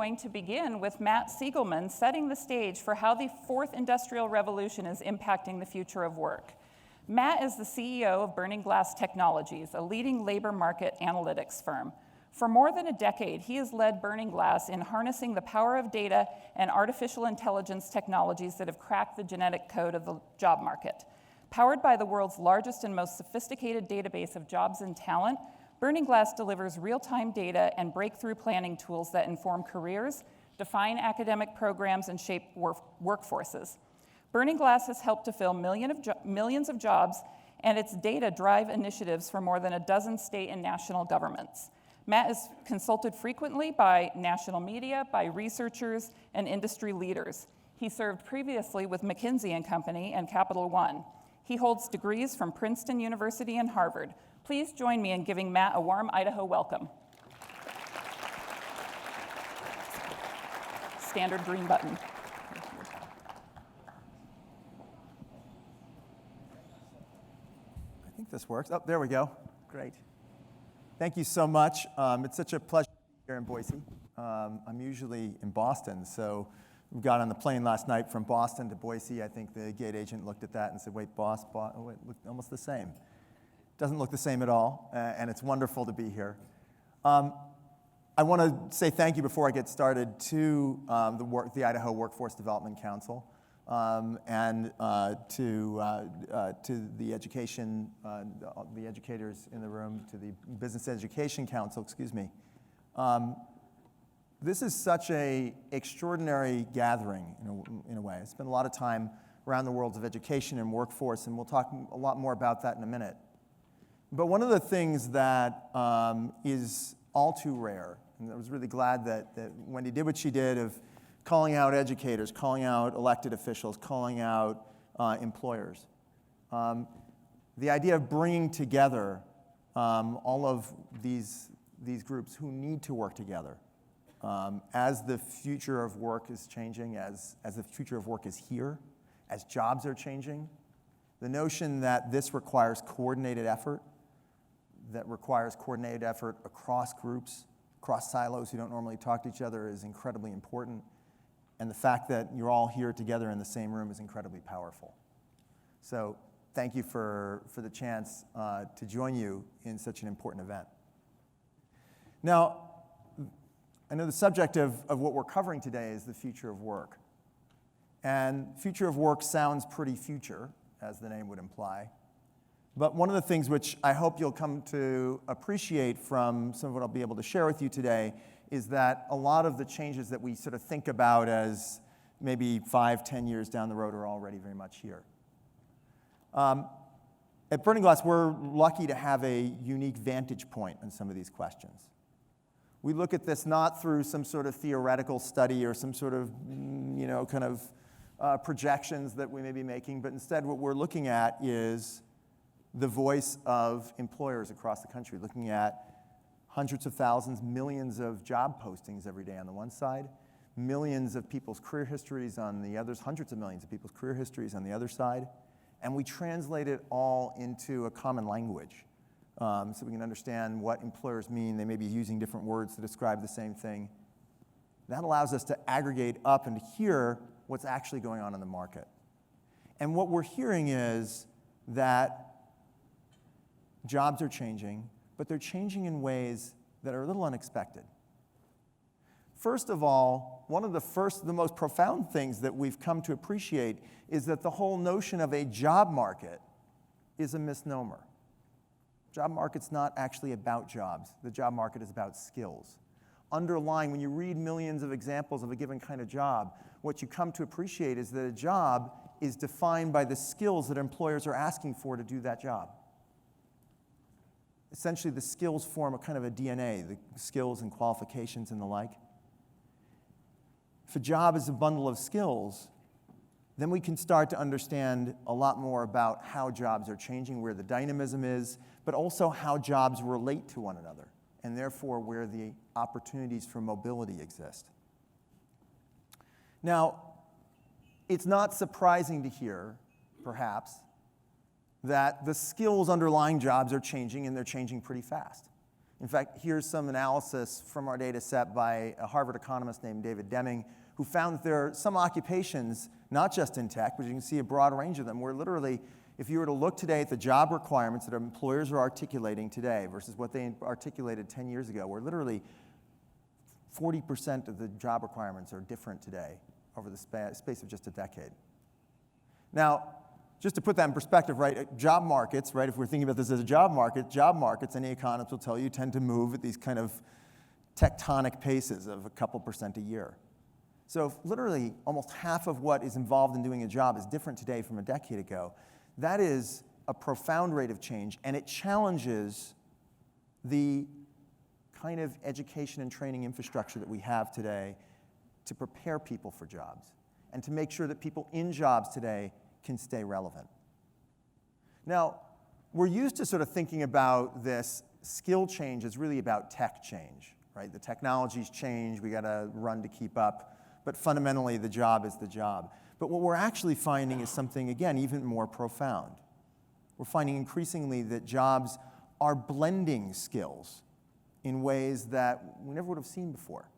going to begin with Matt Siegelman setting the stage for how the fourth industrial revolution is impacting the future of work. Matt is the CEO of Burning Glass Technologies, a leading labor market analytics firm. For more than a decade, he has led Burning Glass in harnessing the power of data and artificial intelligence technologies that have cracked the genetic code of the job market. Powered by the world's largest and most sophisticated database of jobs and talent, Burning Glass delivers real-time data and breakthrough planning tools that inform careers, define academic programs, and shape workforces. Burning Glass has helped to fill millions of jobs, and its data drive initiatives for more than a dozen state and national governments. Matt is consulted frequently by national media, by researchers, and industry leaders. He served previously with McKinsey & Company and Capital One. He holds degrees from Princeton University and Harvard. Please join me in giving Matt a warm Idaho welcome. Standard green button. I think this works. Oh, there we go. Great. Thank you so much. It's such a pleasure to be here in Boise. I'm usually in Boston, so we got on the plane last night from Boston to Boise. I think the gate agent looked at that and said, wait, oh, it looked almost the same. Doesn't look the same at all, and it's wonderful to be here. I want to say thank you before I get started to the Idaho Workforce Development Council and to the education, the educators in the room, to the Business Education Council, excuse me. This is such an extraordinary gathering in a way. I spent a lot of time around the worlds of education and workforce, and we'll talk a lot more about that in a minute. But one of the things that is all too rare, and I was really glad that Wendy did what she did of calling out educators, calling out elected officials, calling out employers. The idea of bringing together all of these groups who need to work together as the future of work is changing, as the future of work is here, as jobs are changing. The notion that this requires coordinated effort, across groups, across silos who don't normally talk to each other is incredibly important. And the fact that you're all here together in the same room is incredibly powerful. So thank you for the chance to join you in such an important event. Now, I know the subject of what we're covering today is the future of work. And future of work sounds pretty future, as the name would imply. But one of the things which I hope you'll come to appreciate from some of what I'll be able to share with you today is that a lot of the changes that we sort of think about as maybe 5-10 years down the road are already very much here. At Burning Glass, we're lucky to have a unique vantage point on some of these questions. We look at this not through some sort of theoretical study or some sort of, projections that we may be making, but instead what we're looking at is the voice of employers across the country, looking at hundreds of thousands, millions of job postings every day on the one side, millions of people's career histories on the others, hundreds of millions of people's career histories on the other side, and we translate it all into a common language so we can understand what employers mean. They may be using different words to describe the same thing. That allows us to aggregate up and hear what's actually going on in the market. And what we're hearing is that jobs are changing, but they're changing in ways that are a little unexpected. First of all, one of the most profound things that we've come to appreciate is that the whole notion of a job market is a misnomer. Job market's not actually about jobs. The job market is about skills. Underlying, when you read millions of examples of a given kind of job, what you come to appreciate is that a job is defined by the skills that employers are asking for to do that job. Essentially, the skills form a kind of a DNA, the skills and qualifications and the like. If a job is a bundle of skills, then we can start to understand a lot more about how jobs are changing, where the dynamism is, but also how jobs relate to one another, and therefore where the opportunities for mobility exist. Now, it's not surprising to hear, perhaps, that the skills underlying jobs are changing, and they're changing pretty fast. In fact, here's some analysis from our data set by a Harvard economist named David Deming, who found that there are some occupations, not just in tech, but you can see a broad range of them, where literally, if you were to look today at the job requirements that employers are articulating today versus what they articulated 10 years ago, where literally 40% of the job requirements are different today over the space of just a decade. Now, just to put that in perspective, right, job markets, right, if we're thinking about this as a job markets, any economist will tell you, tend to move at these kind of tectonic paces of a couple % a year. So if literally almost half of what is involved in doing a job is different today from a decade ago, that is a profound rate of change, and it challenges the kind of education and training infrastructure that we have today to prepare people for jobs and to make sure that people in jobs today can stay relevant. Now, we're used to sort of thinking about this skill change as really about tech change, right? The technology's change, we gotta run to keep up, but fundamentally the job is the job. But what we're actually finding is something, again, even more profound. We're finding increasingly that jobs are blending skills in ways that we never would have seen before.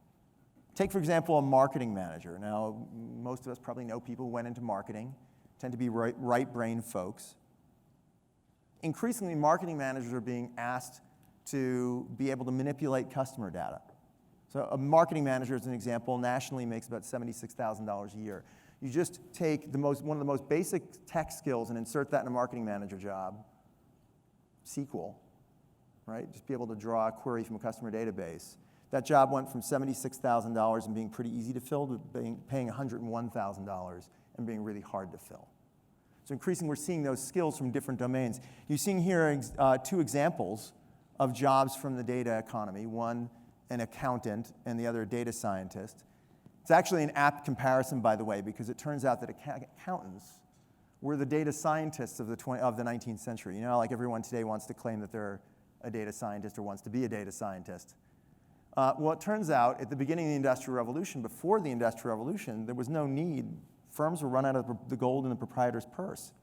Take, for example, a marketing manager. Now, most of us probably know people who went into marketing, tend to be right-brain folks. Increasingly, marketing managers are being asked to be able to manipulate customer data. So a marketing manager, as an example, nationally makes about $76,000 a year. You just take one of the most basic tech skills and insert that in a marketing manager job, SQL, right? Just be able to draw a query from a customer database. That job went from $76,000 and being pretty easy to fill to paying $101,000 and being really hard to fill. So increasingly, we're seeing those skills from different domains. You're seeing here two examples of jobs from the data economy, one an accountant and the other a data scientist. It's actually an apt comparison, by the way, because it turns out that accountants were the data scientists of the 19th century. You know, like everyone today wants to claim that they're a data scientist or wants to be a data scientist. Well, it turns out at the beginning of the Industrial Revolution, before the Industrial Revolution, there was no need. Firms were run out of the gold in the proprietor's purse.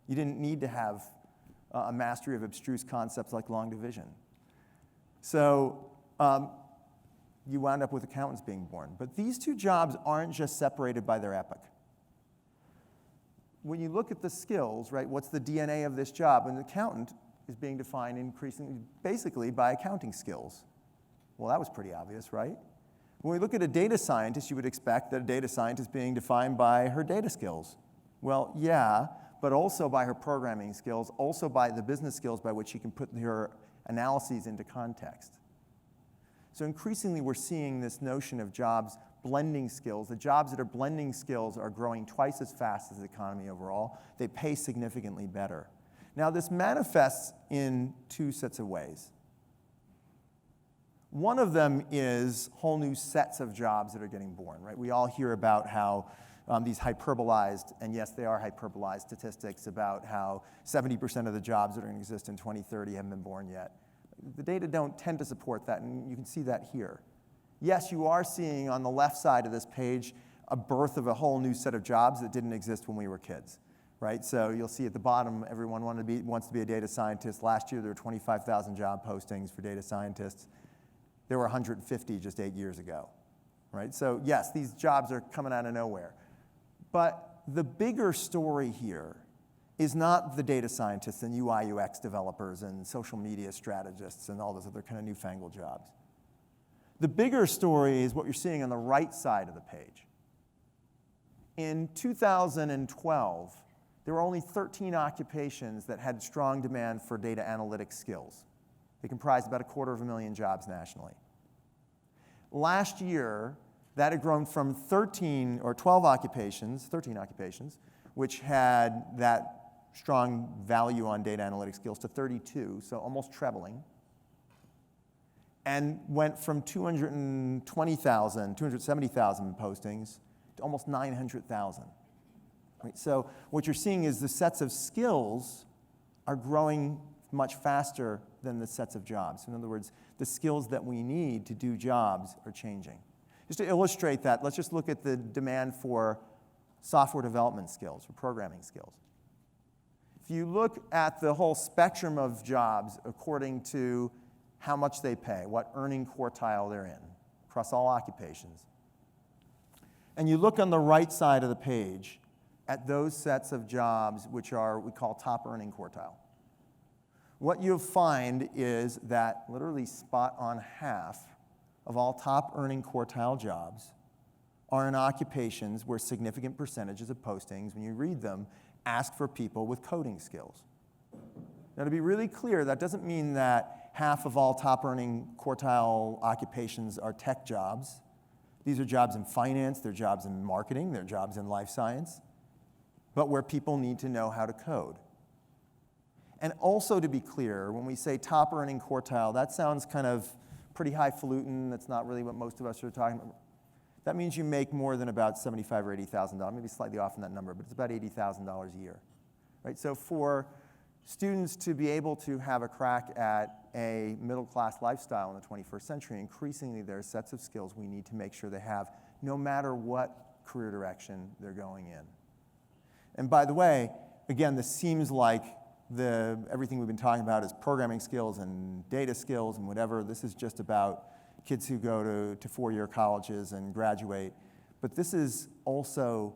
You didn't need to have a mastery of abstruse concepts like long division. So you wound up with accountants being born. But these two jobs aren't just separated by their epoch. When you look at the skills, right, what's the DNA of this job? An accountant is being defined increasingly, basically by accounting skills. Well, that was pretty obvious, right? When we look at a data scientist, you would expect that a data scientist is being defined by her data skills. Well, yeah, but also by her programming skills, also by the business skills by which she can put her analyses into context. So increasingly, we're seeing this notion of jobs blending skills. The jobs that are blending skills are growing twice as fast as the economy overall. They pay significantly better. Now, this manifests in two sets of ways. One of them is whole new sets of jobs that are getting born, right? We all hear about how these hyperbolized, and yes, they are hyperbolized statistics about how 70% of the jobs that are going to exist in 2030 haven't been born yet. The data don't tend to support that, and you can see that here. Yes, you are seeing on the left side of this page a birth of a whole new set of jobs that didn't exist when we were kids, right? So you'll see at the bottom, everyone wants to be a data scientist. Last year, there were 25,000 job postings for data scientists. There were 150 just 8 years ago, right? So yes, these jobs are coming out of nowhere. But the bigger story here is not the data scientists and UI UX developers and social media strategists and all those other kind of newfangled jobs. The bigger story is what you're seeing on the right side of the page. In 2012, there were only 13 occupations that had strong demand for data analytics skills. They comprised about 250,000 jobs nationally. Last year, that had grown from 13 occupations, which had that strong value on data analytics skills, to 32, so almost trebling, and went from 270,000 postings to almost 900,000. Right? So what you're seeing is the sets of skills are growing much faster than the sets of jobs. In other words, the skills that we need to do jobs are changing. Just to illustrate that, let's just look at the demand for software development skills, or programming skills. If you look at the whole spectrum of jobs according to how much they pay, what earning quartile they're in, across all occupations. And you look on the right side of the page at those sets of jobs which are, we call top earning quartile. What you'll find is that literally spot on half of all top earning quartile jobs are in occupations where significant percentages of postings, when you read them, ask for people with coding skills. Now, to be really clear, that doesn't mean that half of all top earning quartile occupations are tech jobs. These are jobs in finance, they're jobs in marketing, they're jobs in life science, but where people need to know how to code. And also, to be clear, when we say top earning quartile, that sounds kind of pretty highfalutin. That's not really what most of us are talking about. That means you make more than about $75,000 or $80,000, maybe slightly off in that number, but it's about $80,000 a year, right? So for students to be able to have a crack at a middle-class lifestyle in the 21st century, increasingly there are sets of skills we need to make sure they have, no matter what career direction they're going in. And by the way, again, this seems like everything we've been talking about is programming skills and data skills and whatever. This is just about kids who go to four-year colleges and graduate. But this is also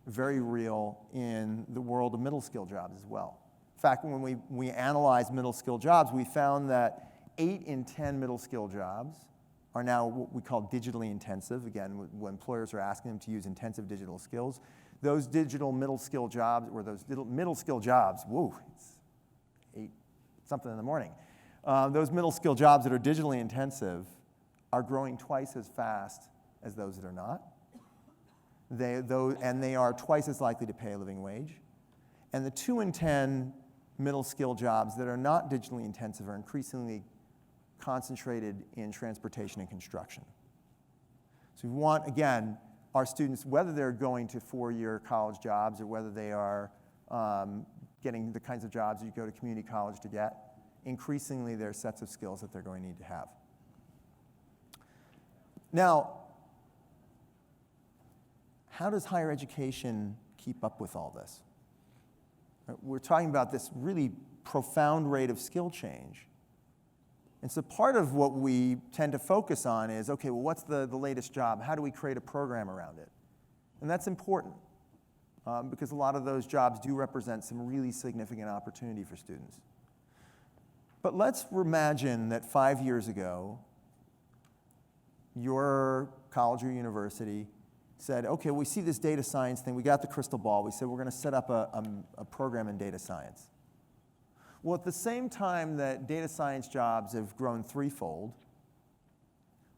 very real in the world of middle skill jobs as well. In fact, when we analyzed middle skill jobs, we found that 8 in 10 middle skill jobs are now what we call digitally intensive. Again, when employers are asking them to use intensive digital skills, those digital middle skill jobs, or those middle skill jobs, whoa, it's 8 something in the morning. Those middle skill jobs that are digitally intensive are growing twice as fast as those that are not. And they are twice as likely to pay a living wage. And the 2 in 10 middle skill jobs that are not digitally intensive are increasingly concentrated in transportation and construction. So we want, again, our students, whether they're going to four-year college jobs or whether they are getting the kinds of jobs that you go to community college to get, increasingly there are sets of skills that they're going to need to have. Now, how does higher education keep up with all this? We're talking about this really profound rate of skill change. And so part of what we tend to focus on is, okay, well, what's the latest job? How do we create a program around it? And that's important because a lot of those jobs do represent some really significant opportunity for students. But let's imagine that 5 years ago, your college or university said, okay, we see this data science thing, we got the crystal ball, we said we're going to set up a program in data science. Well, at the same time that data science jobs have grown threefold,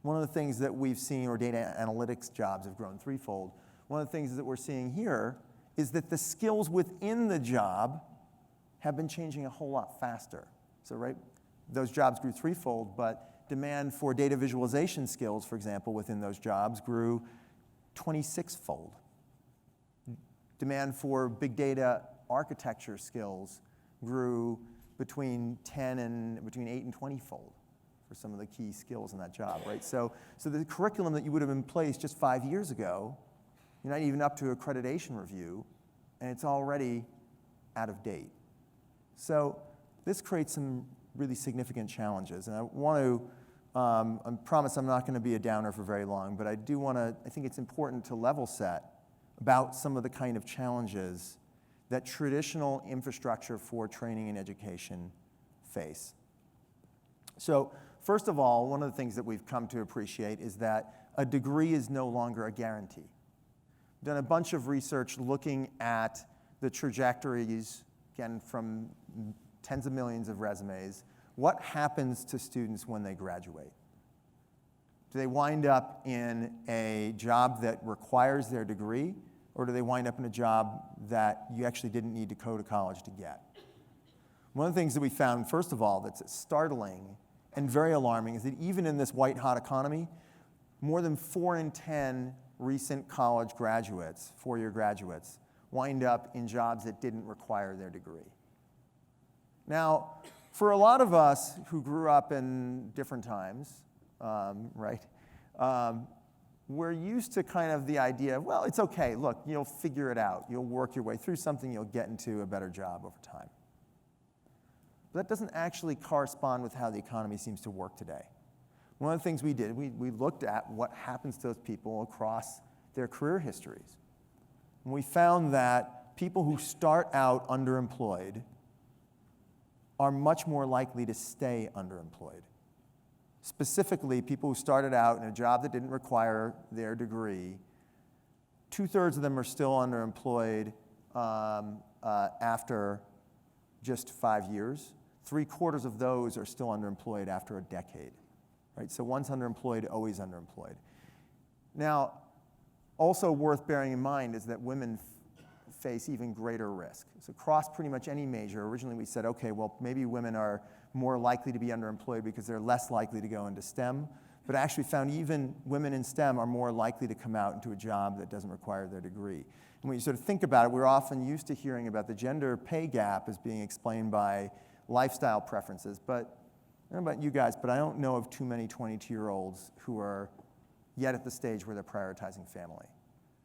one of the things that we've seen, or data analytics jobs have grown threefold, one of the things that we're seeing here is that the skills within the job have been changing a whole lot faster. So, right, those jobs grew threefold, but demand for data visualization skills, for example, within those jobs grew 26-fold. Demand for big data architecture skills grew between 8 and 20-fold for some of the key skills in that job, right? So the curriculum that you would have in place just 5 years ago, you're not even up to accreditation review, and it's already out of date. So this creates some really significant challenges, and I want to I promise I'm not going to be a downer for very long, but I think it's important to level set about some of the kind of challenges that traditional infrastructure for training and education face. So first of all, one of the things that we've come to appreciate is that a degree is no longer a guarantee. We've done a bunch of research looking at the trajectories, again, from tens of millions of resumes. What happens to students when they graduate? Do they wind up in a job that requires their degree, or do they wind up in a job that you actually didn't need to go to college to get? One of the things that we found, first of all, that's startling and very alarming is that even in this white-hot economy, more than 4 in 10 recent college graduates, four-year graduates, wind up in jobs that didn't require their degree. Now, for a lot of us who grew up in different times, right, we're used to kind of the idea of, well, it's okay, look, you'll figure it out. You'll work your way through something, you'll get into a better job over time. But that doesn't actually correspond with how the economy seems to work today. One of the things we did, we looked at what happens to those people across their career histories. And we found that people who start out underemployed are much more likely to stay underemployed. Specifically, people who started out in a job that didn't require their degree, 2/3 of them are still underemployed after just 5 years. 3/4 of those are still underemployed after a decade. Right? So once underemployed, always underemployed. Now, also worth bearing in mind is that women face even greater risk. So across pretty much any major, originally we said, okay, well, maybe women are more likely to be underemployed because they're less likely to go into STEM, but actually found even women in STEM are more likely to come out into a job that doesn't require their degree. And when you sort of think about it, we're often used to hearing about the gender pay gap as being explained by lifestyle preferences, but I don't know about you guys, but I don't know of too many 22-year-olds who are yet at the stage where they're prioritizing family.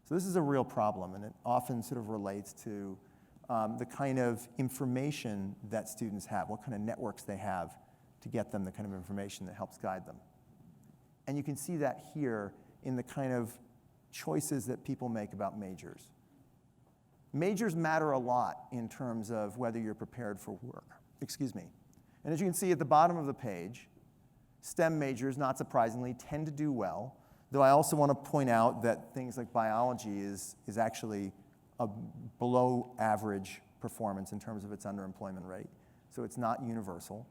So this is a real problem, and it often sort of relates to the kind of information that students have, what kind of networks they have to get them the kind of information that helps guide them. And you can see that here in the kind of choices that people make about majors. Majors matter a lot in terms of whether you're prepared for work. Excuse me. And as you can see at the bottom of the page, STEM majors, not surprisingly, tend to do well, though I also want to point out that things like biology is actually a below average performance in terms of its underemployment rate. So it's not universal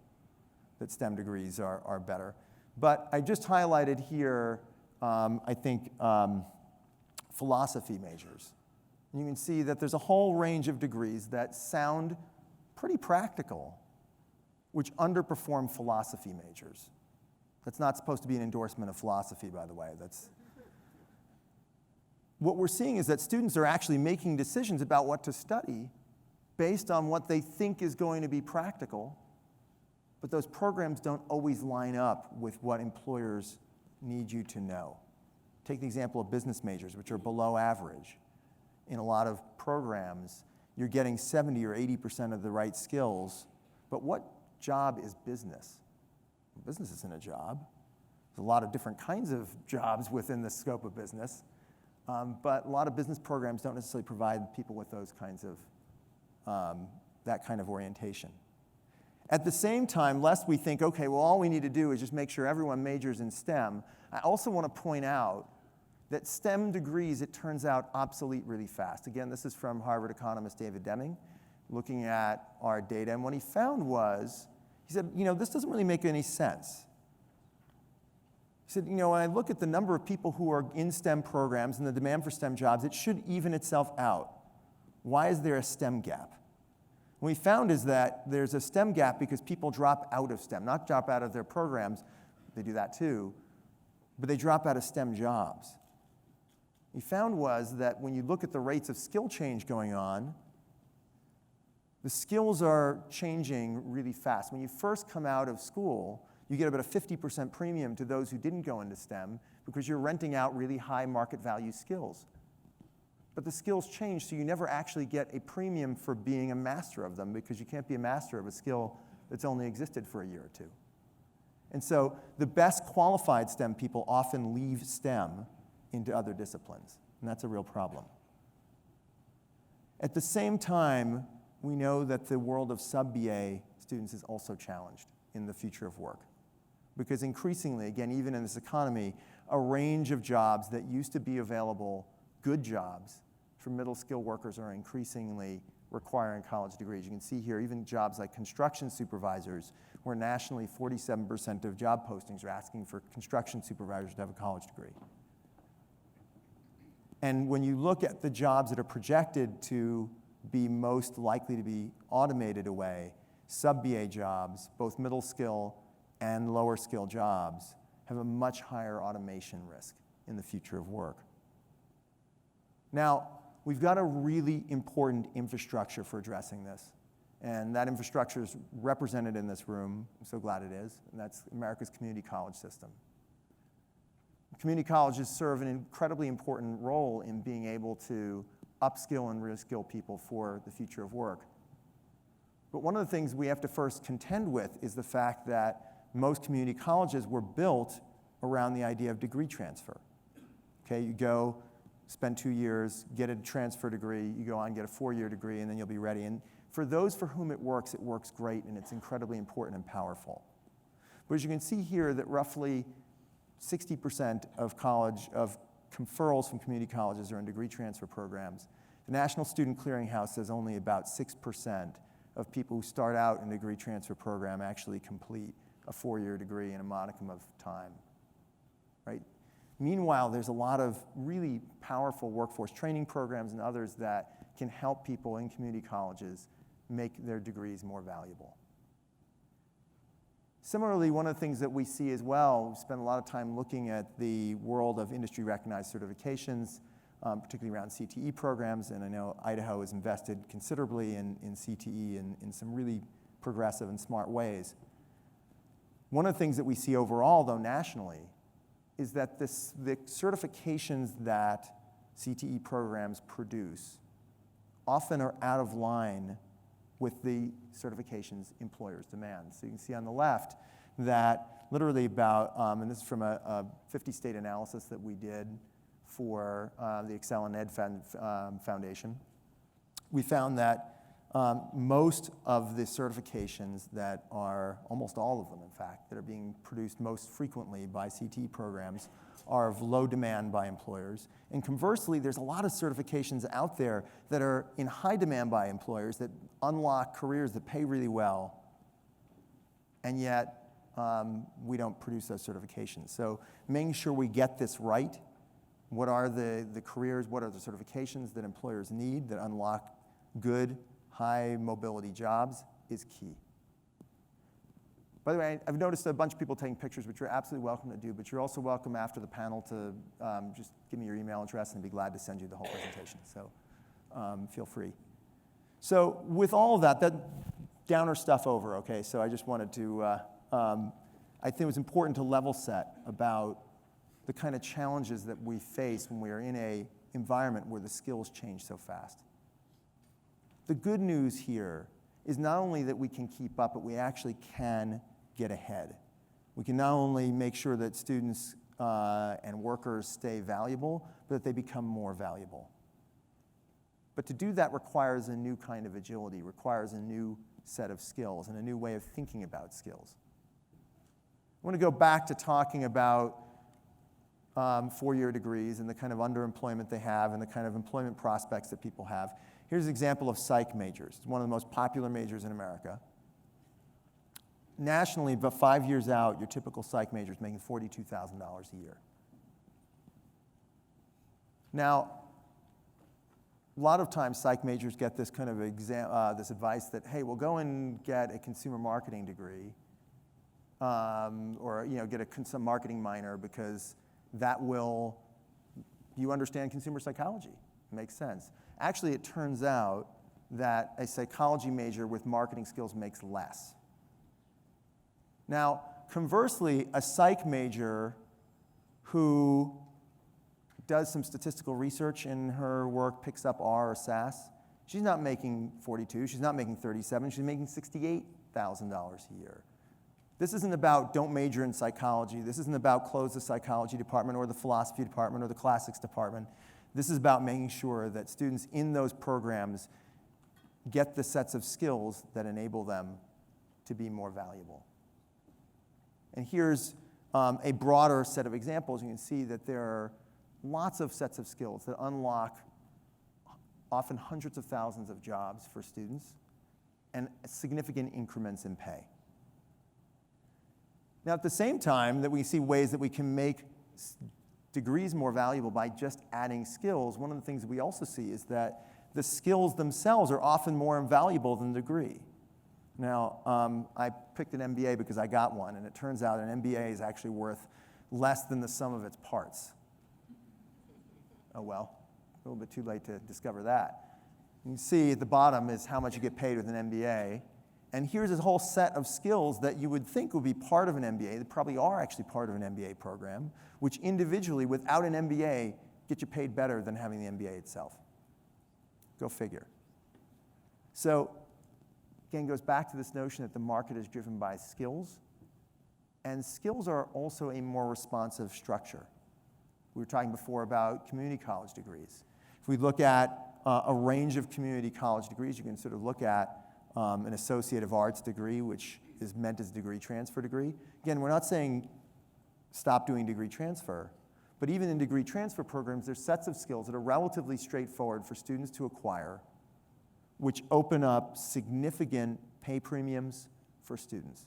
that STEM degrees are better. But I just highlighted here, I think, philosophy majors. And you can see that there's a whole range of degrees that sound pretty practical, which underperform philosophy majors. That's not supposed to be an endorsement of philosophy, by the way. What we're seeing is that students are actually making decisions about what to study based on what they think is going to be practical, but those programs don't always line up with what employers need you to know. Take the example of business majors, which are below average. In a lot of programs, you're getting 70 or 80% of the right skills, but what job is business? Business isn't a job. There's a lot of different kinds of jobs within the scope of business, but a lot of business programs don't necessarily provide people with those kinds of, that kind of orientation. At the same time, lest we think, okay, well, all we need to do is just make sure everyone majors in STEM, I also want to point out that STEM degrees, it turns out, obsolete really fast. Again, this is from Harvard economist David Deming, looking at our data, and what he found was, he said, this doesn't really make any sense. He said, when I look at the number of people who are in STEM programs and the demand for STEM jobs, it should even itself out. Why is there a STEM gap? What we found is that there's a STEM gap because people drop out of STEM, not drop out of their programs, they do that too, but they drop out of STEM jobs. What we found was that when you look at the rates of skill change going on, the skills are changing really fast. When you first come out of school, you get about a 50% premium to those who didn't go into STEM because you're renting out really high market value skills. But the skills change, so you never actually get a premium for being a master of them because you can't be a master of a skill that's only existed for a year or two. And so the best qualified STEM people often leave STEM into other disciplines, and that's a real problem. At the same time, we know that the world of sub-BA students is also challenged in the future of work. Because increasingly, again, even in this economy, a range of jobs that used to be available, good jobs for middle-skilled workers, are increasingly requiring college degrees. You can see here even jobs like construction supervisors, where nationally 47% of job postings are asking for construction supervisors to have a college degree. And when you look at the jobs that are projected to be most likely to be automated away, sub-BA jobs, both middle skill and lower skill jobs, have a much higher automation risk in the future of work. Now, we've got a really important infrastructure for addressing this, and that infrastructure is represented in this room. I'm so glad it is, and that's America's community college system. Community colleges serve an incredibly important role in being able to upskill and reskill people for the future of work. But one of the things we have to first contend with is the fact that most community colleges were built around the idea of degree transfer. Okay, you go, spend 2 years, get a transfer degree, you go on, get a 4-year degree, and then you'll be ready. And for those for whom it works great, and it's incredibly important and powerful. But as you can see here, that roughly 60% of conferrals from community colleges are in degree transfer programs. The National Student Clearinghouse says only about 6% of people who start out in a degree transfer program actually complete a 4-year degree in a modicum of time, right? Meanwhile, there's a lot of really powerful workforce training programs and others that can help people in community colleges make their degrees more valuable. Similarly, one of the things that we see as well, we spend a lot of time looking at the world of industry-recognized certifications, particularly around CTE programs, and I know Idaho has invested considerably in CTE in some really progressive and smart ways. One of the things that we see overall, though, nationally, is that the certifications that CTE programs produce often are out of line with the certifications employers demand. So you can see on the left that literally about, and this is from a 50-state analysis that we did for the Excel and Ed Foundation, we found that most of the certifications that are, almost all of them in fact, that are being produced most frequently by CTE programs are of low demand by employers. And conversely, there's a lot of certifications out there that are in high demand by employers that unlock careers that pay really well, and yet we don't produce those certifications. So making sure we get this right, what are the careers, what are the certifications that employers need that unlock good, high mobility jobs is key. By the way, I've noticed a bunch of people taking pictures, which you're absolutely welcome to do, but you're also welcome after the panel to just give me your email address and I'd be glad to send you the whole presentation. So feel free. So with all of that downer stuff over, okay, so I just wanted to, I think it was important to level set about the kind of challenges that we face when we are in an environment where the skills change so fast. The good news here is not only that we can keep up, but we actually can get ahead. We can not only make sure that students and workers stay valuable, but that they become more valuable. But to do that requires a new kind of agility, requires a new set of skills and a new way of thinking about skills. I want to go back to talking about 4-year degrees and the kind of underemployment they have and the kind of employment prospects that people have. Here's an example of psych majors. It's one of the most popular majors in America. Nationally, about 5 years out, your typical psych major is making $42,000 a year. Now, a lot of times psych majors get this kind of this advice that, hey, well, go and get a consumer marketing degree or get some marketing minor because that will, you understand consumer psychology. It makes sense. Actually, it turns out that a psychology major with marketing skills makes less. Now, conversely, a psych major who does some statistical research in her work, picks up R or SAS, she's not making 42, she's not making 37, she's making $68,000 a year. This isn't about don't major in psychology. This isn't about close the psychology department or the philosophy department or the classics department. This is about making sure that students in those programs get the sets of skills that enable them to be more valuable. And here's a broader set of examples. You can see that there are lots of sets of skills that unlock often hundreds of thousands of jobs for students and significant increments in pay. Now, at the same time that we see ways that we can make degrees more valuable by just adding skills, one of the things that we also see is that the skills themselves are often more valuable than the degree. Now, I picked an MBA because I got one, and it turns out an MBA is actually worth less than the sum of its parts. Oh well, a little bit too late to discover that. You can see at the bottom is how much you get paid with an MBA. And here's a whole set of skills that you would think would be part of an MBA, that probably are actually part of an MBA program, which individually, without an MBA, get you paid better than having the MBA itself. Go figure. So again, goes back to this notion that the market is driven by skills, and skills are also a more responsive structure. We were talking before about community college degrees. If we look at a range of community college degrees, you can sort of look at an associate arts degree, which is meant as a degree transfer degree. Again, we're not saying stop doing degree transfer, but even in degree transfer programs, there's sets of skills that are relatively straightforward for students to acquire, which open up significant pay premiums for students,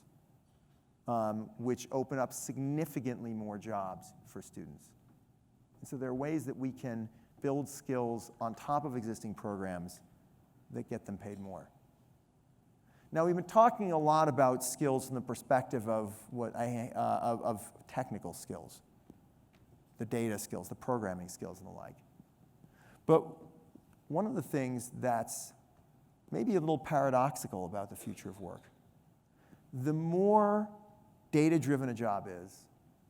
which open up significantly more jobs for students. And so there are ways that we can build skills on top of existing programs that get them paid more. Now, we've been talking a lot about skills from the perspective of of technical skills, the data skills, the programming skills, and the like. But one of the things that's maybe a little paradoxical about the future of work, the more data-driven a job is,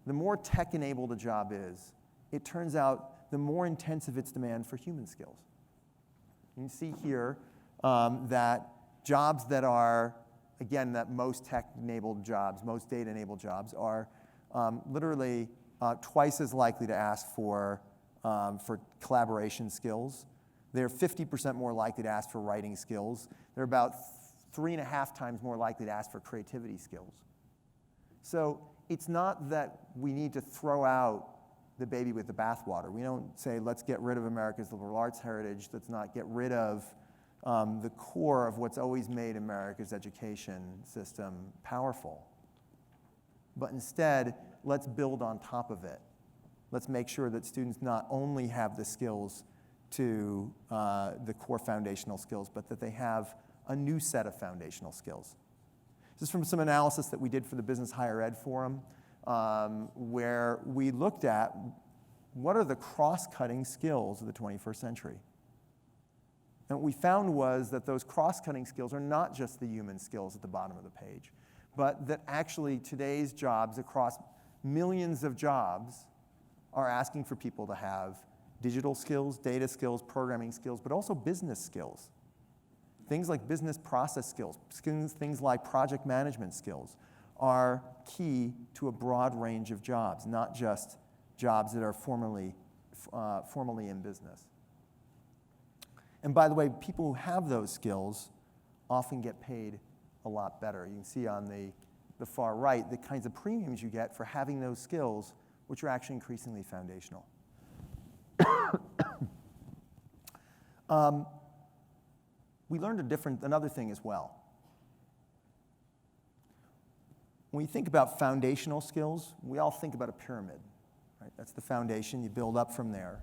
the more tech-enabled a job is, it turns out the more intensive its demand for human skills. You can see here that jobs that are, again, that most tech-enabled jobs, most data-enabled jobs are literally twice as likely to ask for collaboration skills. They're 50% more likely to ask for writing skills. They're about 3.5 times more likely to ask for creativity skills. So it's not that we need to throw out the baby with the bathwater. We don't say, let's get rid of America's liberal arts heritage. Let's not get rid of the core of what's always made America's education system powerful. But instead, let's build on top of it. Let's make sure that students not only have the skills to the core foundational skills, but that they have a new set of foundational skills. This is from some analysis that we did for the Business Higher Ed Forum, where we looked at what are the cross-cutting skills of the 21st century. And what we found was that those cross-cutting skills are not just the human skills at the bottom of the page, but that actually today's jobs across millions of jobs are asking for people to have digital skills, data skills, programming skills, but also business skills. Things like business process skills, things like project management skills are key to a broad range of jobs, not just jobs that are formally in business. And by the way, people who have those skills often get paid a lot better. You can see on the far right the kinds of premiums you get for having those skills, which are actually increasingly foundational. We learned another thing as well. When we think about foundational skills, we all think about a pyramid, right? That's the foundation. You build up from there.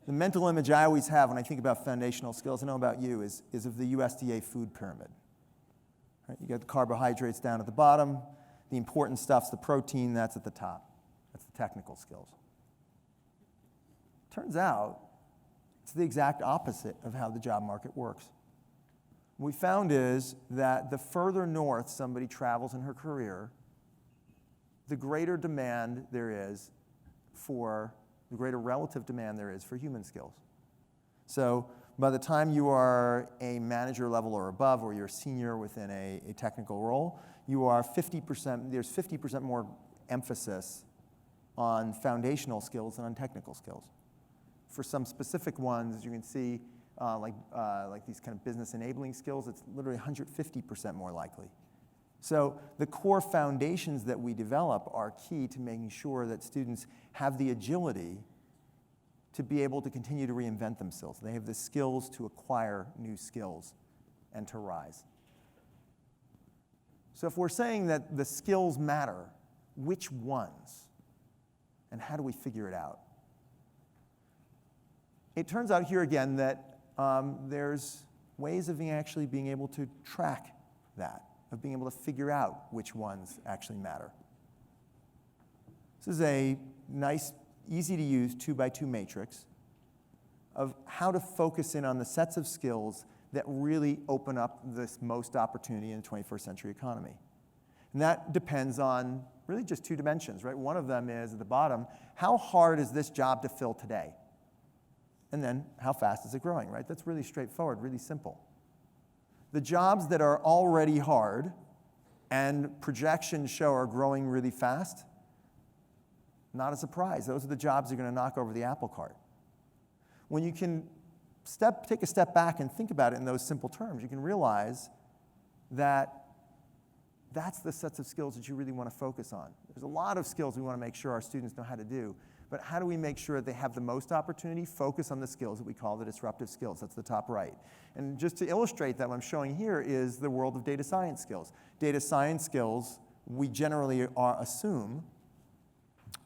The mental image I always have when I think about foundational skills, I know about you, is of the USDA food pyramid. Right? You got the carbohydrates down at the bottom. The important stuff's the protein, that's at the top. That's the technical skills. Turns out, it's the exact opposite of how the job market works. What we found is that the further north somebody travels in her career, the greater demand there is for, the greater relative demand there is for human skills. So by the time you are a manager level or above, or you're a senior within a technical role, you are 50%, there's 50% more emphasis on foundational skills than on technical skills. For some specific ones, as you can see, like these kind of business enabling skills, it's literally 150% more likely. So the core foundations that we develop are key to making sure that students have the agility to be able to continue to reinvent themselves. They have the skills to acquire new skills and to rise. So if we're saying that the skills matter, which ones? And how do we figure it out? It turns out here again that there's ways of actually being able to track that, of being able to figure out which ones actually matter. This is a nice, easy to use 2x2 matrix of how to focus in on the sets of skills that really open up this most opportunity in the 21st century economy. And that depends on really just two dimensions, right? One of them is at the bottom, how hard is this job to fill today? And then how fast is it growing, right? That's really straightforward, really simple. The jobs that are already hard and projections show are growing really fast, not a surprise. Those are the jobs that are going to knock over the apple cart. When you can take a step back and think about it in those simple terms, you can realize that that's the sets of skills that you really want to focus on. There's a lot of skills we want to make sure our students know how to do, but how do we make sure they have the most opportunity? Focus on the skills that we call the disruptive skills. That's the top right. And just to illustrate that, what I'm showing here is the world of data science skills. Data science skills, we generally assume,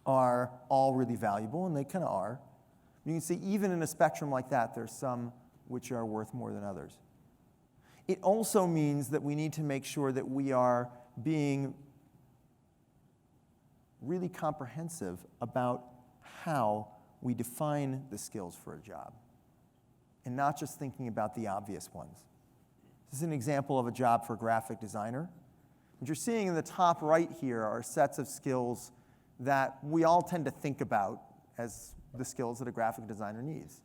are all really valuable, and they kind of are. You can see even in a spectrum like that, there's some which are worth more than others. It also means that we need to make sure that we are being really comprehensive about how we define the skills for a job, and not just thinking about the obvious ones. This is an example of a job for a graphic designer. What you're seeing in the top right here are sets of skills that we all tend to think about as the skills that a graphic designer needs.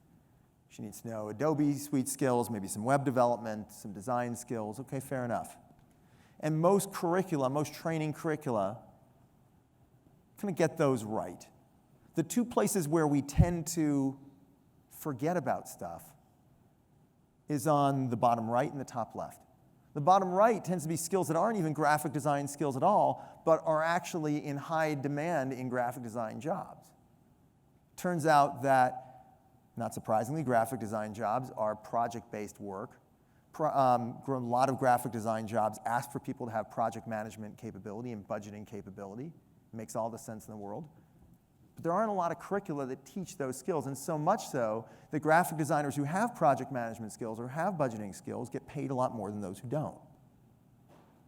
She needs to know Adobe Suite skills, maybe some web development, some design skills. Okay, fair enough. And most curricula, most training curricula, kind of get those right. The two places where we tend to forget about stuff is on the bottom right and the top left. The bottom right tends to be skills that aren't even graphic design skills at all, but are actually in high demand in graphic design jobs. Turns out that, not surprisingly, graphic design jobs are project-based work. A lot of graphic design jobs ask for people to have project management capability and budgeting capability. It makes all the sense in the world. But there aren't a lot of curricula that teach those skills, and so much so that graphic designers who have project management skills or have budgeting skills get paid a lot more than those who don't.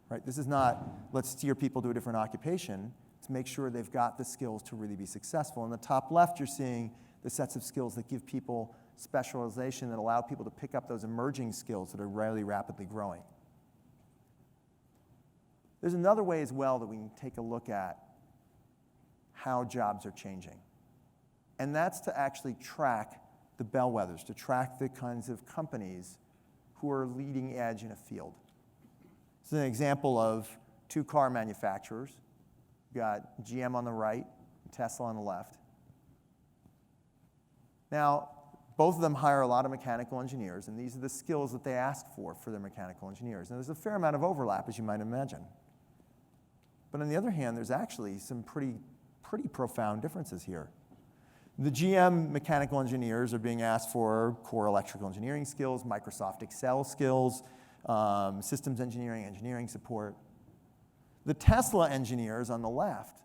Right? This is not, let's steer people to a different occupation. To make sure they've got the skills to really be successful. In the top left, you're seeing the sets of skills that give people specialization, that allow people to pick up those emerging skills that are really rapidly growing. There's another way as well that we can take a look at how jobs are changing. And that's to actually track the bellwethers, to track the kinds of companies who are leading edge in a field. This is an example of two car manufacturers. You've got GM on the right, Tesla on the left. Now, both of them hire a lot of mechanical engineers, and these are the skills that they ask for their mechanical engineers. And there's a fair amount of overlap, as you might imagine. But on the other hand, there's actually some pretty profound differences here. The GM mechanical engineers are being asked for core electrical engineering skills, Microsoft Excel skills, systems engineering, engineering support. The Tesla engineers on the left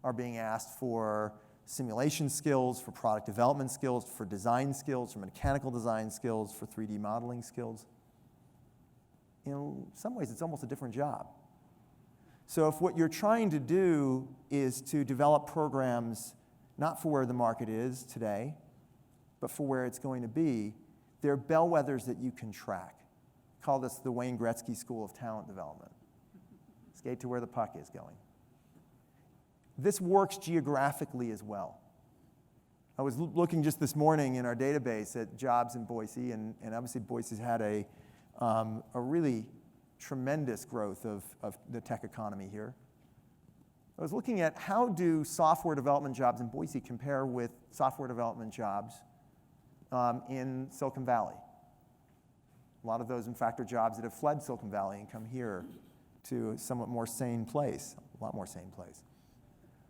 are being asked for simulation skills, for product development skills, for design skills, for mechanical design skills, for 3D modeling skills. In some ways, it's almost a different job. So if what you're trying to do is to develop programs not for where the market is today, but for where it's going to be, there are bellwethers that you can track. Call this the Wayne Gretzky School of Talent Development. Skate to where the puck is going. This works geographically as well. I was looking just this morning in our database at jobs in Boise, and obviously Boise's had a really tremendous growth of the tech economy here. I was looking at how do software development jobs in Boise compare with software development jobs in Silicon Valley. A lot of those, in fact, are jobs that have fled Silicon Valley and come here to a somewhat more sane place, a lot more sane place.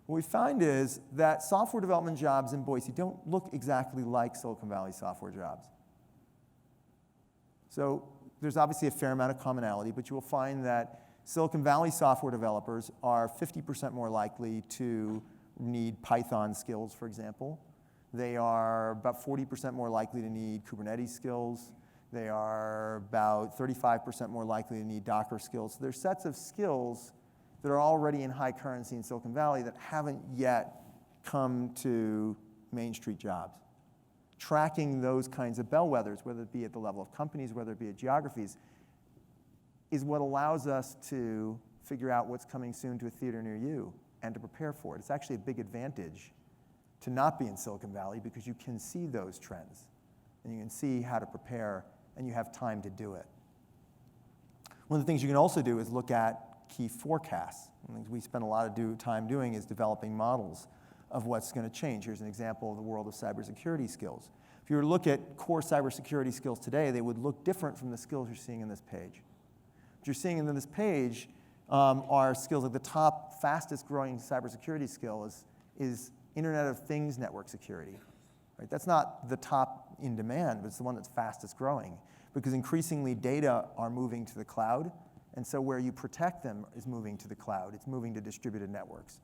What we find is that software development jobs in Boise don't look exactly like Silicon Valley software jobs. So there's obviously a fair amount of commonality, but you will find that Silicon Valley software developers are 50% more likely to need Python skills, for example. They are about 40% more likely to need Kubernetes skills. They are about 35% more likely to need Docker skills. So there's sets of skills that are already in high currency in Silicon Valley that haven't yet come to Main Street jobs. Tracking those kinds of bellwethers, whether it be at the level of companies, whether it be at geographies, is what allows us to figure out what's coming soon to a theater near you and to prepare for it. It's actually a big advantage to not be in Silicon Valley because you can see those trends and you can see how to prepare and you have time to do it. One of the things you can also do is look at key forecasts. One of the things we spend a lot of time doing is developing models of what's going to change. Here's an example of the world of cybersecurity skills. If you were to look at core cybersecurity skills today, they would look different from the skills you're seeing in this page. What you're seeing in this page are skills like the top fastest growing cybersecurity skill is Internet of Things network security. Right? That's not the top in demand, but it's the one that's fastest growing, because increasingly data are moving to the cloud, and so where you protect them is moving to the cloud. It's moving to distributed networks.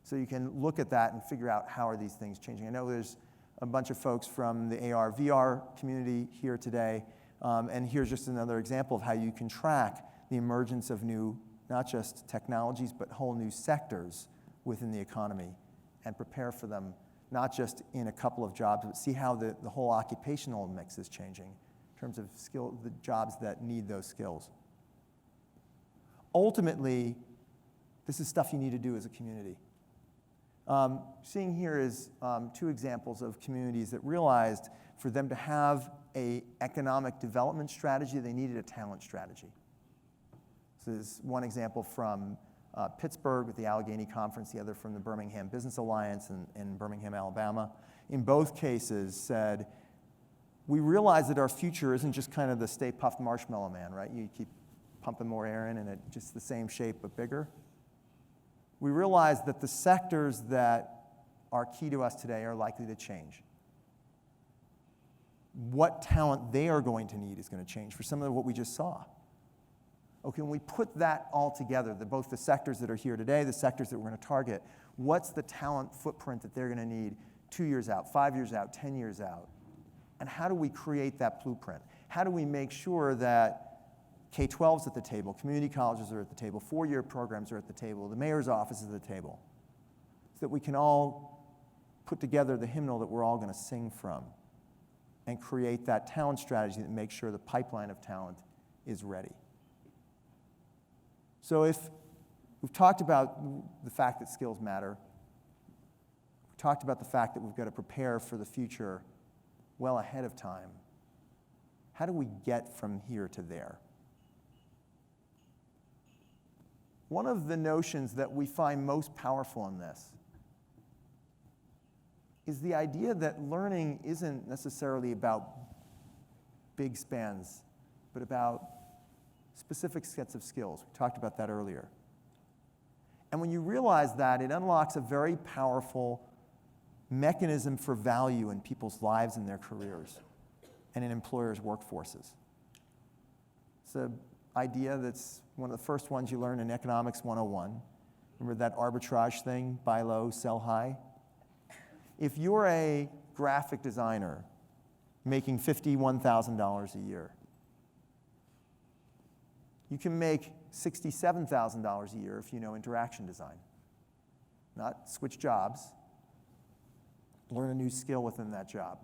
So you can look at that and figure out how are these things changing. I know there's a bunch of folks from the AR, VR community here today, and here's just another example of how you can track the emergence of new, not just technologies, but whole new sectors within the economy and prepare for them, not just in a couple of jobs, but see how the whole occupational mix is changing in terms of the jobs that need those skills. Ultimately, this is stuff you need to do as a community. Seeing here is 2 examples of communities that realized for them to have an economic development strategy, they needed a talent strategy. So there's one example from Pittsburgh with the Allegheny Conference, the other from the Birmingham Business Alliance in Birmingham, Alabama. In both cases said, we realize that our future isn't just kind of the Stay Puft Marshmallow Man, right? You keep pumping more air in and it's just the same shape but bigger. We realize that the sectors that are key to us today are likely to change. What talent they are going to need is going to change for some of what we just saw. Okay, when we put that all together, both the sectors that are here today, the sectors that we're going to target, what's the talent footprint that they're going to need 2 years out, 5 years out, 10 years out? And how do we create that blueprint? How do we make sure that K-12's at the table, community colleges are at the table, 4-year programs are at the table, the mayor's office is at the table, so that we can all put together the hymnal that we're all going to sing from and create that talent strategy that makes sure the pipeline of talent is ready. So if we've talked about the fact that skills matter, we've talked about the fact that we've got to prepare for the future well ahead of time, how do we get from here to there? One of the notions that we find most powerful in this is the idea that learning isn't necessarily about big spans, but about specific sets of skills. We talked about that earlier. And when you realize that, it unlocks a very powerful mechanism for value in people's lives and their careers and in employers' workforces. It's an idea that's one of the first ones you learn in Economics 101. Remember that arbitrage thing, buy low, sell high? If you're a graphic designer making $51,000 a year, you can make $67,000 a year if you know interaction design. Not switch jobs, learn a new skill within that job.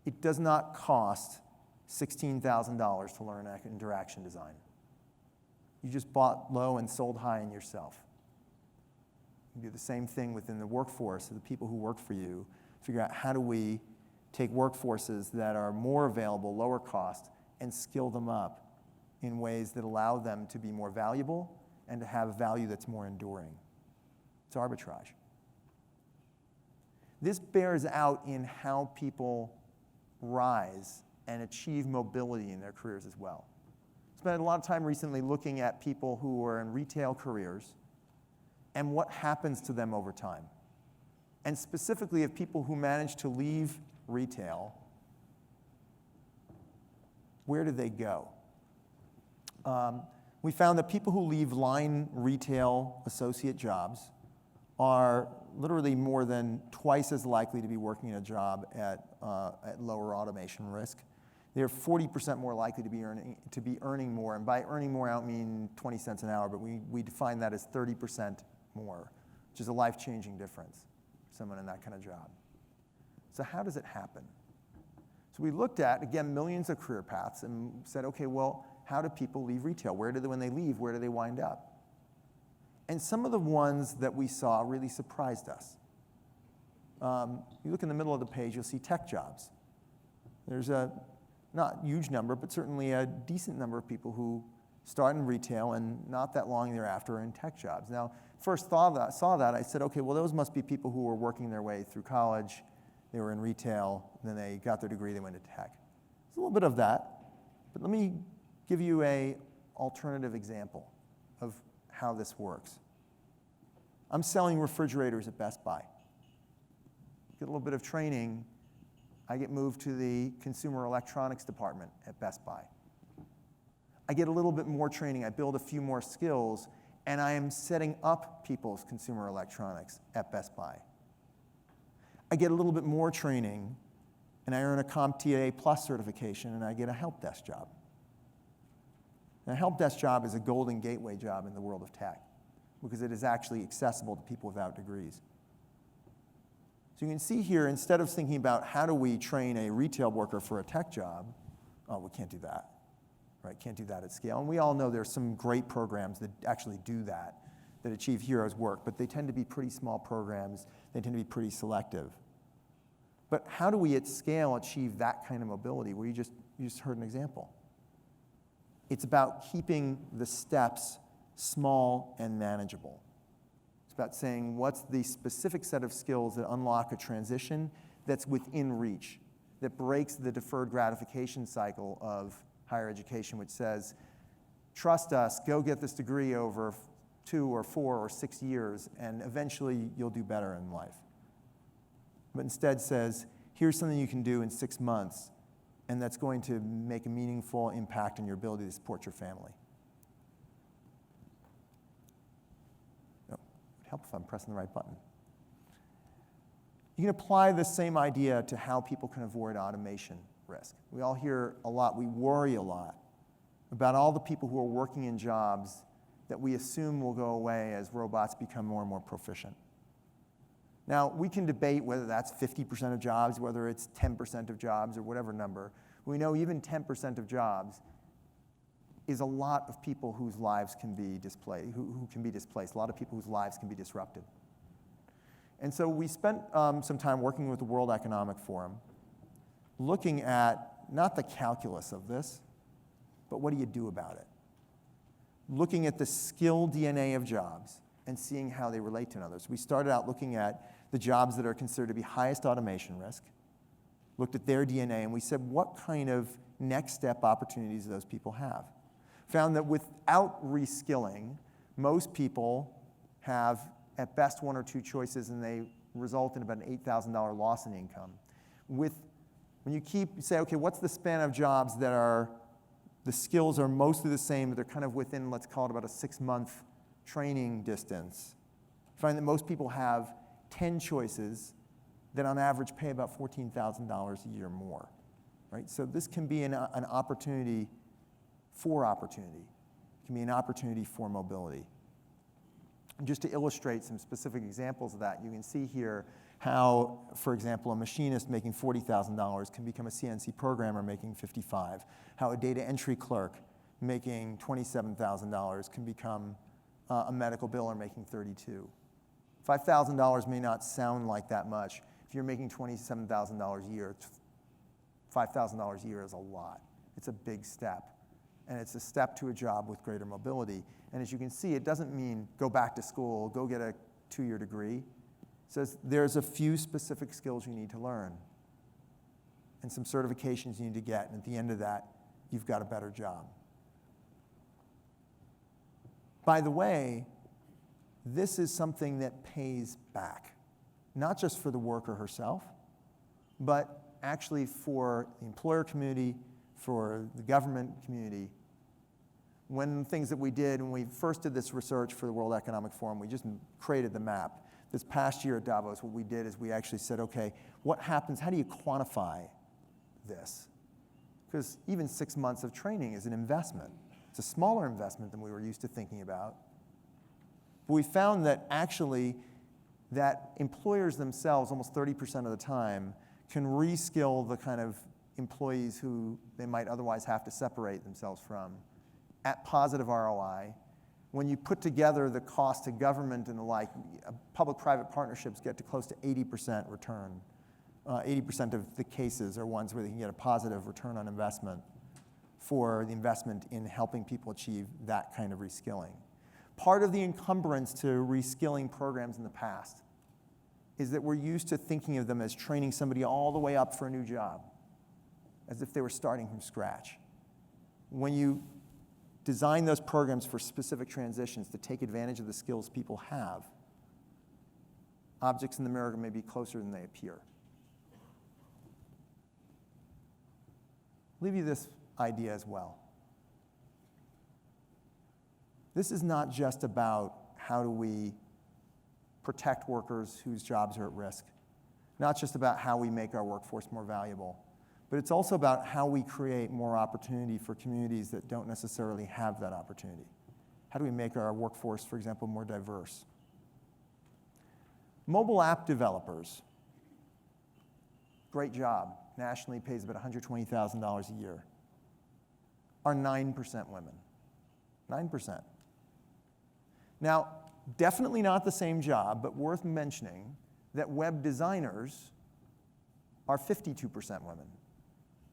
It does not cost $16,000 to learn interaction design. You just bought low and sold high in yourself. You do the same thing within the workforce of the people who work for you. Figure out how do we take workforces that are more available, lower cost, and skill them up in ways that allow them to be more valuable and to have value that's more enduring. It's arbitrage. This bears out in how people rise and achieve mobility in their careers as well. Spent a lot of time recently looking at people who are in retail careers and what happens to them over time. And specifically of people who manage to leave retail, where do they go? We found that people who leave line retail associate jobs are literally more than twice as likely to be working in a job at lower automation risk. They're 40% more likely to be earning more, and by earning more, I don't mean 20 cents an hour, but we define that as 30% more, which is a life-changing difference for someone in that kind of job. So how does it happen? So we looked at, again, millions of career paths and said, okay, well, how do people leave retail? When they leave, where do they wind up? And some of the ones that we saw really surprised us. You look in the middle of the page, you'll see tech jobs. There's a not a huge number, but certainly a decent number of people who start in retail and not that long thereafter are in tech jobs. Now, first saw that, I said, okay, well, those must be people who were working their way through college, they were in retail, then they got their degree, they went to tech. There's a little bit of that, but let me give you an alternative example of how this works. I'm selling refrigerators at Best Buy. Get a little bit of training, I get moved to the consumer electronics department at Best Buy. I get a little bit more training, I build a few more skills, and I am setting up people's consumer electronics at Best Buy. I get a little bit more training, and I earn a CompTIA Plus certification, and I get a help desk job. Now, a help desk job is a golden gateway job in the world of tech, because it is actually accessible to people without degrees. So you can see here, instead of thinking about how do we train a retail worker for a tech job, oh, we can't do that, right? Can't do that at scale. And we all know there's some great programs that actually do that achieve heroes work, but they tend to be pretty small programs. They tend to be pretty selective. But how do we at scale achieve that kind of mobility? Well, you just heard an example. It's about keeping the steps small and manageable. It's about saying what's the specific set of skills that unlock a transition that's within reach, that breaks the deferred gratification cycle of higher education, which says, trust us, go get this degree over 2 or 4 or 6 years, and eventually you'll do better in life. But instead says, here's something you can do in 6 months, and that's going to make a meaningful impact on your ability to support your family. Oh, it would help if I'm pressing the right button. You can apply the same idea to how people can avoid automation risk. We all hear a lot, we worry a lot about all the people who are working in jobs that we assume will go away as robots become more and more proficient. Now, we can debate whether that's 50% of jobs, whether it's 10% of jobs, or whatever number. We know even 10% of jobs is a lot of people whose lives can be displaced, who can be displaced, a lot of people whose lives can be disrupted. And so we spent some time working with the World Economic Forum, looking at not the calculus of this, but what do you do about it? Looking at the skill DNA of jobs and seeing how they relate to others. We started out looking at the jobs that are considered to be highest automation risk, looked at their DNA, and we said, what kind of next step opportunities do those people have? Found that without reskilling, most people have at best 1 or 2 choices, and they result in about an $8,000 loss in income. When you say, okay, what's the span of jobs that are, the skills are mostly the same, but they're kind of within, let's call it about a 6-month training distance. Find that most people have 10 choices that on average pay about $14,000 a year more, right? So this can be an opportunity for opportunity. It can be an opportunity for mobility. And just to illustrate some specific examples of that, you can see here how, for example, a machinist making $40,000 can become a CNC programmer making $55,000. How a data entry clerk making $27,000 can become a medical biller making $32,000. $5,000 may not sound like that much. If you're making $27,000 a year, $5,000 a year is a lot. It's a big step. And it's a step to a job with greater mobility. And as you can see, it doesn't mean go back to school, go get a 2-year degree. It says there's a few specific skills you need to learn and some certifications you need to get. And at the end of that, you've got a better job. By the way, this is something that pays back, not just for the worker herself, but actually for the employer community, for the government community. One of the things that we did when we first did this research for the World Economic Forum, we just created the map. This past year at Davos, what we did is we actually said, okay, what happens, how do you quantify this? Because even 6 months of training is an investment. It's a smaller investment than we were used to thinking about. But we found that actually that employers themselves, almost 30% of the time, can reskill the kind of employees who they might otherwise have to separate themselves from at positive ROI. When you put together the cost to government and the like, public-private partnerships get to close to 80% return 80% of the cases are ones where they can get a positive return on investment for the investment in helping people achieve that kind of reskilling. Part of the encumbrance to reskilling programs in the past is that we're used to thinking of them as training somebody all the way up for a new job, as if they were starting from scratch. When you design those programs for specific transitions to take advantage of the skills people have, objects in the mirror may be closer than they appear. I'll leave you this idea as well. This is not just about how do we protect workers whose jobs are at risk, not just about how we make our workforce more valuable, but it's also about how we create more opportunity for communities that don't necessarily have that opportunity. How do we make our workforce, for example, more diverse? Mobile app developers, great job, nationally pays about $120,000 a year, are 9% women. 9%. Now, definitely not the same job, but worth mentioning that web designers are 52% women.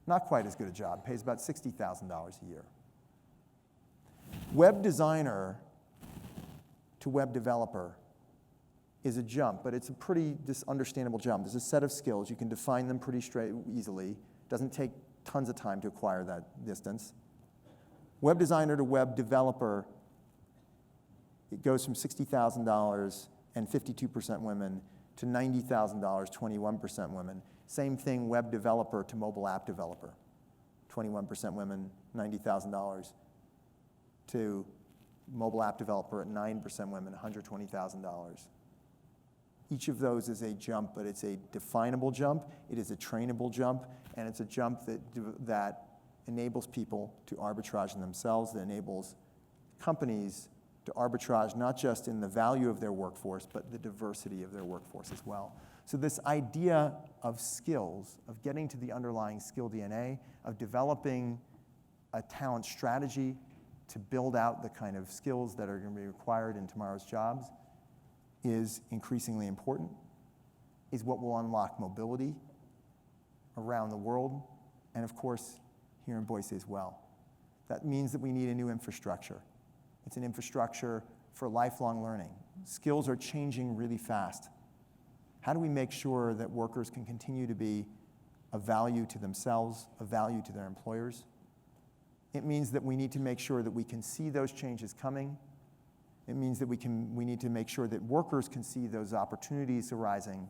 Not quite as good a job, pays about $60,000 a year. Web designer to web developer is a jump, but it's a pretty understandable jump. There's a set of skills. You can define them pretty easily. Doesn't take tons of time to acquire that distance. Web designer to web developer, it goes from $60,000 and 52% women to $90,000, 21% women. Same thing, web developer to mobile app developer, 21% women, $90,000, to mobile app developer at 9% women, $120,000. Each of those is a jump, but it's a definable jump, it is a trainable jump, and it's a jump that enables people to arbitrage in themselves, that enables companies to arbitrage not just in the value of their workforce, but the diversity of their workforce as well. So this idea of skills, of getting to the underlying skill DNA, of developing a talent strategy to build out the kind of skills that are going to be required in tomorrow's jobs is increasingly important, is what will unlock mobility around the world, and of course, here in Boise as well. That means that we need a new infrastructure. It's an infrastructure for lifelong learning. Skills are changing really fast. How do we make sure that workers can continue to be of value to themselves, of value to their employers? It means that we need to make sure that we can see those changes coming. It means that we need to make sure that workers can see those opportunities arising.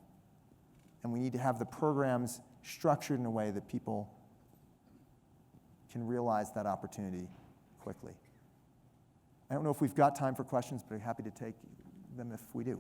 And we need to have the programs structured in a way that people can realize that opportunity quickly. I don't know if we've got time for questions, but I'm happy to take them if we do.